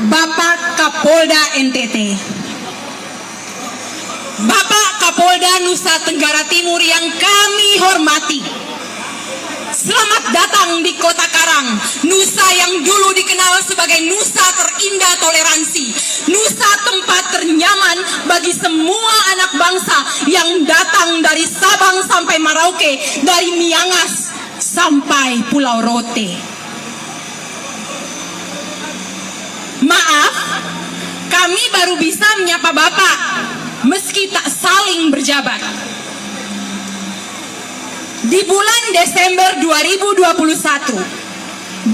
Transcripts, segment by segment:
Bapak Kapolda NTT. Bapak Kapolda Nusa Tenggara Timur yang kami hormati. Selamat datang di Kota Karang, Nusa yang dulu dikenal sebagai Nusa terindah toleransi, Nusa tempat ternyaman bagi semua anak bangsa yang datang dari Sabang sampai Merauke, dari Miangas sampai Pulau Rote. Maaf, kami baru bisa menyapa Bapak, meski tak saling berjabat. Di bulan Desember 2021,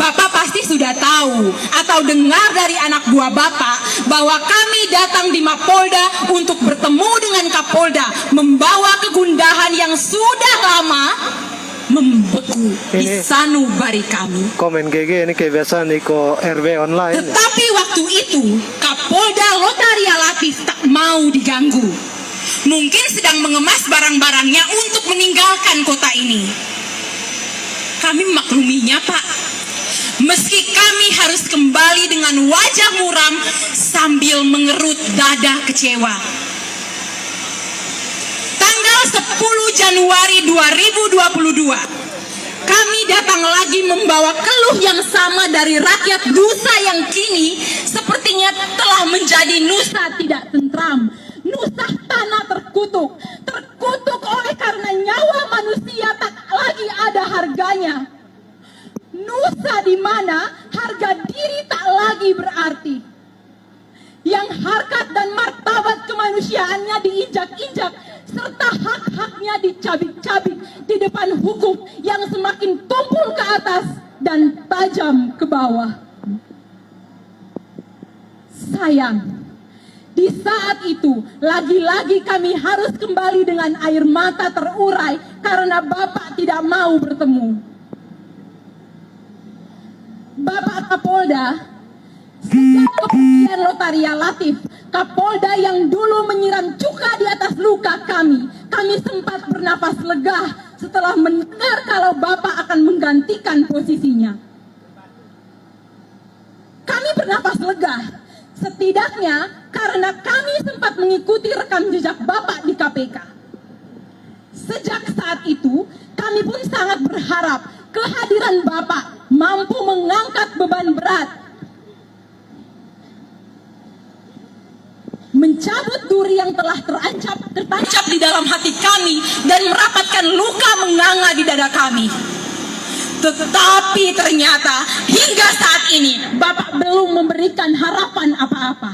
Bapak pasti sudah tahu atau dengar dari anak buah Bapak bahwa kami datang di Mapolda untuk bertemu dengan Kapolda, membawa kegundahan yang sudah lama membeku di sanubari kami. Komen GG ini kebiasaan Niko RW online. Tetapi waktu itu Kapolda Lotaria Latif tak mau diganggu. Mungkin sedang mengemas barang-barangnya untuk meninggalkan kota ini. Kami makluminya, Pak. Meski kami harus kembali dengan wajah muram sambil mengerut dada kecewa. Tanggal 10 Januari 2022, kami datang lagi membawa keluh yang sama dari rakyat Nusa yang kini sepertinya telah menjadi Nusa tidak tentram. Nusa tanah terkutuk oleh karena nyawa manusia tak lagi ada harganya. Nusa di mana harga diri tak lagi berarti. Yang harkat dan martabat kemanusiaannya diinjak-injak serta hak-haknya dicabik-cabik di depan hukum yang semakin tumpul ke atas dan tajam ke bawah. Sayang, di saat itu, lagi-lagi kami harus kembali dengan air mata terurai karena Bapak tidak mau bertemu. Bapak Kapolda, sejak kepergian Lotaria Latif, Kapolda yang dulu menyiram cuka di atas luka kami sempat bernapas lega setelah mendengar kalau Bapak akan menggantikan posisinya. Kami bernapas lega, setidaknya karena kami sempat mengikuti rekam jejak Bapak di KPK. Sejak saat itu, kami pun sangat berharap kehadiran Bapak mampu mengangkat beban berat, mencabut duri yang telah tertancap di dalam hati kami dan merapatkan luka menganga di dada kami. Tetapi ternyata hingga saat ini Bapak belum memberikan harapan apa-apa.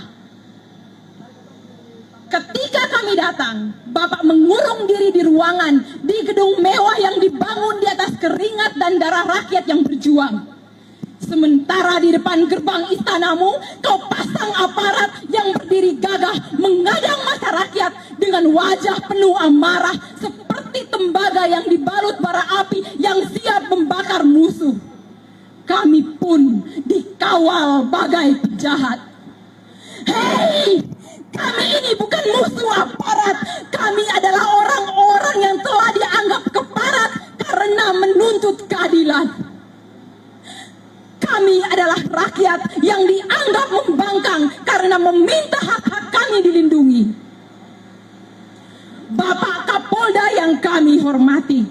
Ketika kami datang, Bapak mengurung diri di ruangan di gedung mewah yang dibangun di atas keringat dan darah rakyat yang berjuang. Sementara di depan gerbang istanamu, kau pasang aparat yang berdiri gagah mengadang mata rakyat dengan wajah penuh amarah seperti tembaga yang dibalut bara api yang siap membakar musuh. Kami pun dikawal bagai penjahat. Hei! Kami ini bukan musuh aparat. Kami adalah orang-orang yang telah dianggap keparat karena menuntut keadilan. Kami adalah rakyat yang dianggap membangkang karena meminta hak-hak kami dilindungi. Bapak Kapolda yang kami hormati,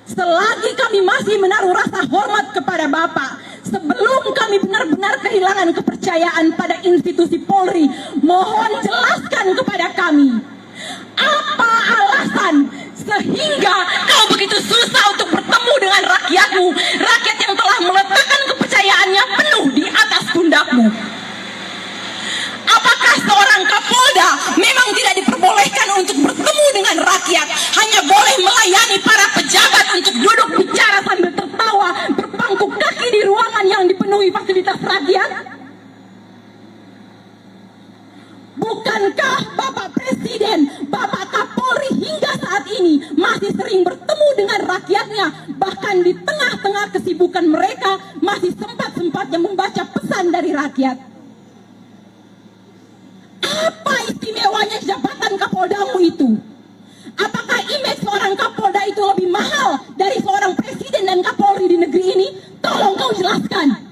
selagi kami masih menaruh rasa hormat kepada Bapak, sebelum kami benar-benar kehilangan kepercayaan pada institusi Polri, mohon jelaskan kepada kami, apa alasan sehingga kau begitu susah untuk bertemu dengan rakyatmu, rakyat yang telah meletakkan kepercayaannya penuh di atas pundakmu? Apakah seorang Kapolda memang tidak diperbolehkan untuk bertemu dengan rakyat, hanya boleh melayani para pejabat untuk duduk bicara sambil tertawa, berpangku kaki di ruangan yang dipenuhi fasilitas rakyat? Bukankah Bapak Presiden, Bapak Kapolri hingga saat ini masih sering bertemu dengan rakyatnya, bahkan di tengah-tengah kesibukan mereka masih sempat-sempatnya membaca pesan dari rakyat? Apa istimewanya jabatan Kapoldamu itu? Apakah image seorang Kapolda itu lebih mahal dari seorang Presiden dan Kapolri di negeri ini? Tolong kau jelaskan.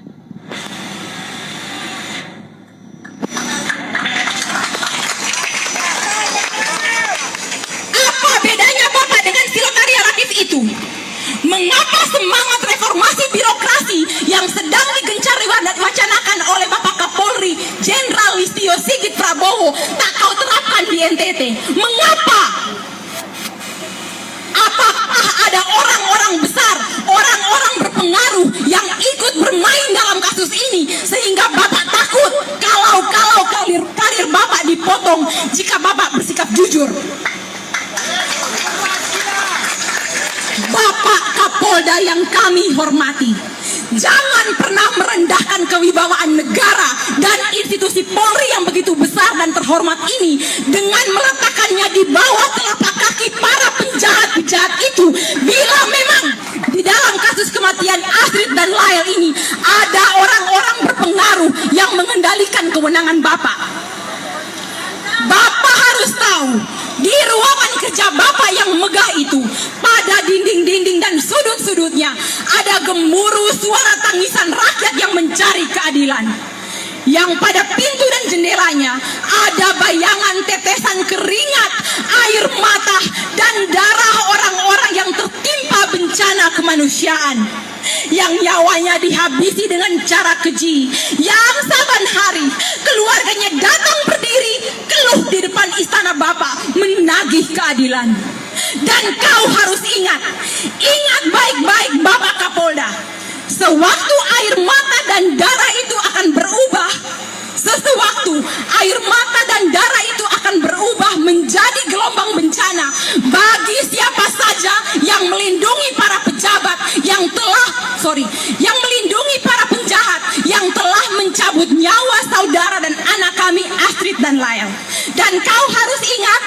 ini sehingga Bapak takut kalau karir Bapak dipotong jika Bapak bersikap jujur. Bapak Kapolda yang kami hormati, jangan pernah merendahkan kewibawaan negara dan institusi Polri yang begitu besar dan terhormat ini dengan meletakkannya di bawah telapak kaki para penjahat-penjahat itu. Bila memang di dalam kasus kematian Astrid dan Lael ini ada orang-orang berpengaruh yang mengendalikan kewenangan Bapak, Bapak harus tahu di ruangan kerja Bapak yang megah itu, pada dinding-dinding dan sudut-sudutnya ada gemuruh suara tangisan rakyat yang mencari keadilan. Yang pada pintu dan jendelanya ada bayangan tetesan keringat, air mata, dan darah orang-orang yang tertimpa bencana kemanusiaan, yang nyawanya dihabisi dengan cara keji, yang saban hari keluarganya datang berdiri keluh di depan istana Bapak menagih keadilan. Dan kau harus ingat baik-baik Bapak Kapolda, sewaktu air mata dan darah itu akan berubah, sewaktu air mata dan darah itu akan berubah menjadi gelombang bencana bagi siapa saja yang melindungi para pejabat yang melindungi para penjahat yang telah mencabut nyawa saudara dan anak kami Astrid dan Lael. Dan kau harus ingat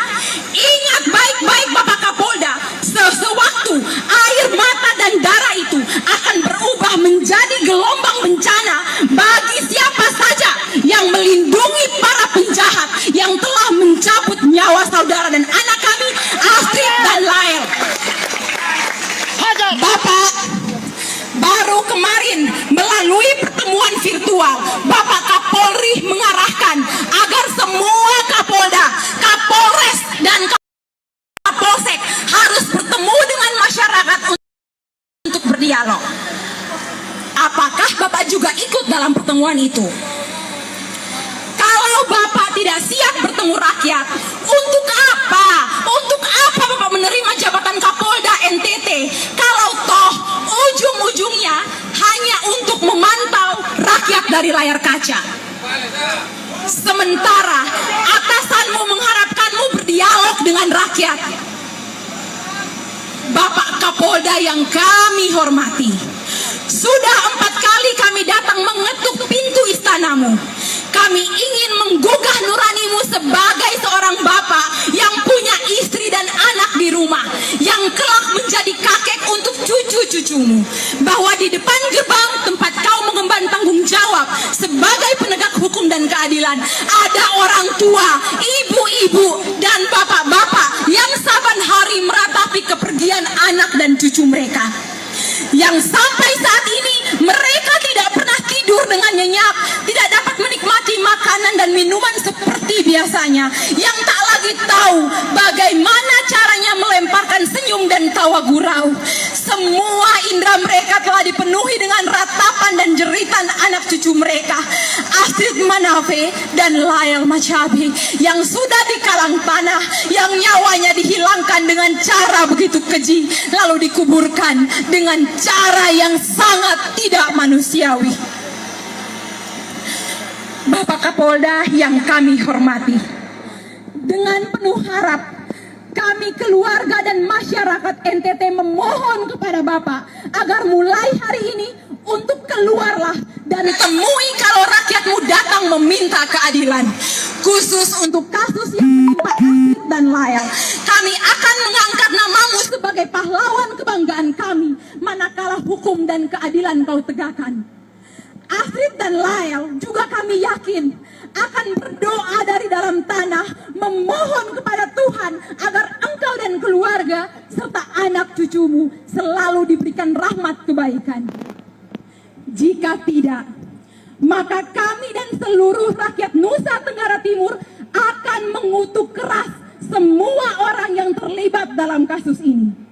baik-baik Bapak Kapolda, sewaktu air mata dan darah itu akan berubah menjadi gelombang bencana bagi siapa saja yang melindungi para penjahat yang telah mencabut nyawa saudara dan anak kami Astrid dan Lael. Bapak, baru kemarin melalui pertemuan virtual, Bapak Kapolri mengarahkan agar semua Kapolda, Kapolres, dan Kapolsek harus bertemu dengan masyarakat untuk berdialog. Apakah Bapak juga ikut dalam pertemuan itu? Kalau Bapak tidak siap bertemu rakyat, untuk apa? Untuk apa Bapak menerima jabatan Kapolda NTT kalau toh ujung-ujungnya hanya untuk memantau rakyat dari layar kaca? Sementara atasanmu mengharapkanmu berdialog dengan rakyat. Bapak Kapolda yang kami hormati, sudah 4 kali kami datang mengetuk pintu istanamu. Kami ingin menggugah nuranimu sebagai seorang bapak yang punya istri dan anak di rumah, yang kelak menjadi kakek untuk cucu-cucumu, bahwa di depan gerbang tempat kau mengemban tanggung jawab sebagai penegak hukum dan keadilan ada orang tua, ibu-ibu, dan bapak-bapak yang saban hari meratapi kepergian anak dan cucu mereka, yang sampai saat ini mereka tidak pernah tidur dengan nyenyak, tidak dapat menikmati makanan dan minuman seperti biasanya, yang tak lagi tahu bagaimana caranya melemparkan senyum dan tawa gurau. Semua indera mereka telah dipenuhi dengan ratapan dan jeritan anak cucu mereka, Astrid Manafe dan Lael Macabi, yang sudah dikalang tanah, yang nyawanya dihilangkan dengan cara begitu keji, lalu dikuburkan dengan cara yang sangat tidak manusiawi. Bapak Kapolda yang kami hormati, dengan penuh harap kami keluarga dan masyarakat NTT memohon kepada Bapak agar mulai hari ini untuk keluarlah dan temui kalau rakyatmu datang meminta keadilan. Khusus untuk kasus yang menimpa Astrid dan Lael, kami akan mengangkat namamu sebagai pahlawan kebanggaan kami manakala hukum dan keadilan kau tegakkan. Astrid dan Lael juga kami yakin akan berdoa dari dalam tanah memohon kepada Tuhan agar engkau dan keluarga serta anak cucumu selalu diberikan rahmat kebaikan. Jika tidak, maka kami dan seluruh rakyat Nusa Tenggara Timur akan mengutuk keras semua orang yang terlibat dalam kasus ini.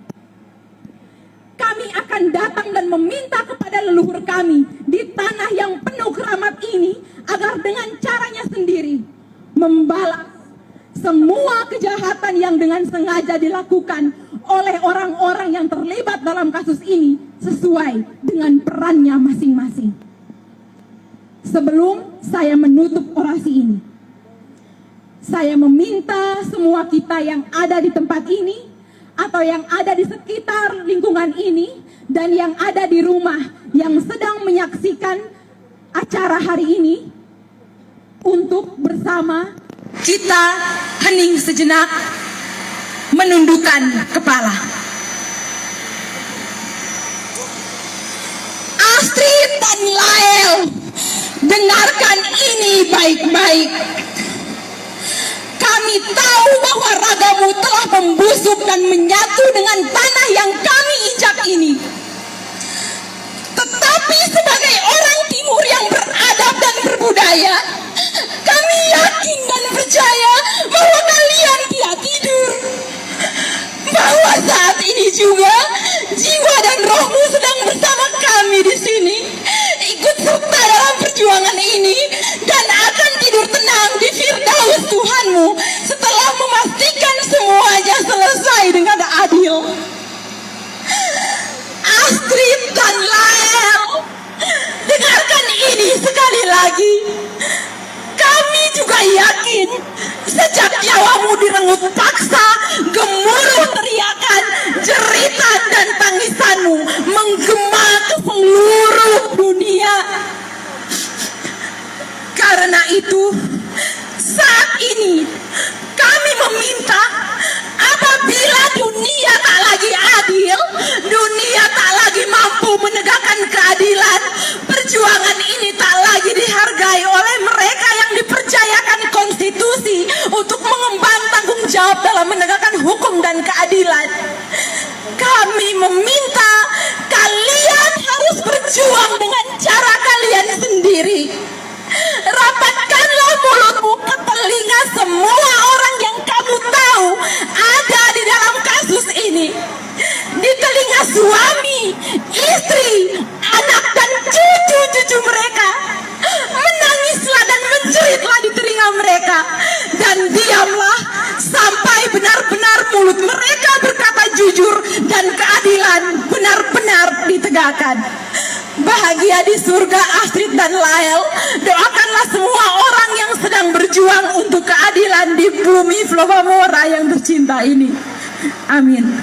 Kami akan datang dan meminta kepada leluhur kami di tanah yang penuh keramat ini agar dengan caranya sendiri membalas semua kejahatan yang dengan sengaja dilakukan oleh orang-orang yang terlibat dalam kasus ini sesuai dengan perannya masing-masing. Sebelum saya menutup orasi ini, saya meminta semua kita yang ada di tempat ini atau yang ada di sekitar lingkungan ini dan yang ada di rumah yang sedang menyaksikan acara hari ini untuk bersama kita hening sejenak, menundukkan kepala. Astrid dan Lael, dengarkan ini baik-baik. Kami tahu bahwa ragamu telah membusuk dan menyatu dengan tanah yang kami injak ini. Tetapi sebagai orang timur yang beradab dan berbudaya, kami yakin dan percaya bahwa kalian tidak tidur. Bahwa saat ini juga jiwa dan rohmu sedang bersama kami di sini, ikut serta dalam perjuangan ini dan akan tidur tenang di Firdaus Tuhanmu setelah memastikan semuanya selesai dengan adil. Astrid dan Lael, dengarkan ini sekali lagi. Kami juga yakin sejak nyawamu direnggut paksa, gemuruh teriakan, jeritan dan tangisanmu menggema ke seluruh dunia. Karena itu, saat ini kami meminta apabila dunia tak lagi adil, dunia tak lagi mampu menegakkan keadilan, perjuangan ini tak lagi dihargai oleh mereka yang dipercayakan konstitusi untuk mengemban tanggung jawab dalam menegakkan hukum dan keadilan. Kami meminta kalian harus berjuang dengan cara kalian sendiri. Rapatkanlah mulutmu ke telinga semua orang yang kamu tahu ada di dalam kasus ini. Di telinga suami, istri, anak dan cucu-cucu mereka. Menangislah dan menjeritlah di telinga mereka. Dan diamlah sampai benar-benar mulut mereka berkata jujur dan keadilan benar-benar ditegakkan. Bahagia di surga Astrid dan Lael. Doakanlah semua orang yang sedang berjuang untuk keadilan di bumi Flobamora yang tercinta ini. Amin.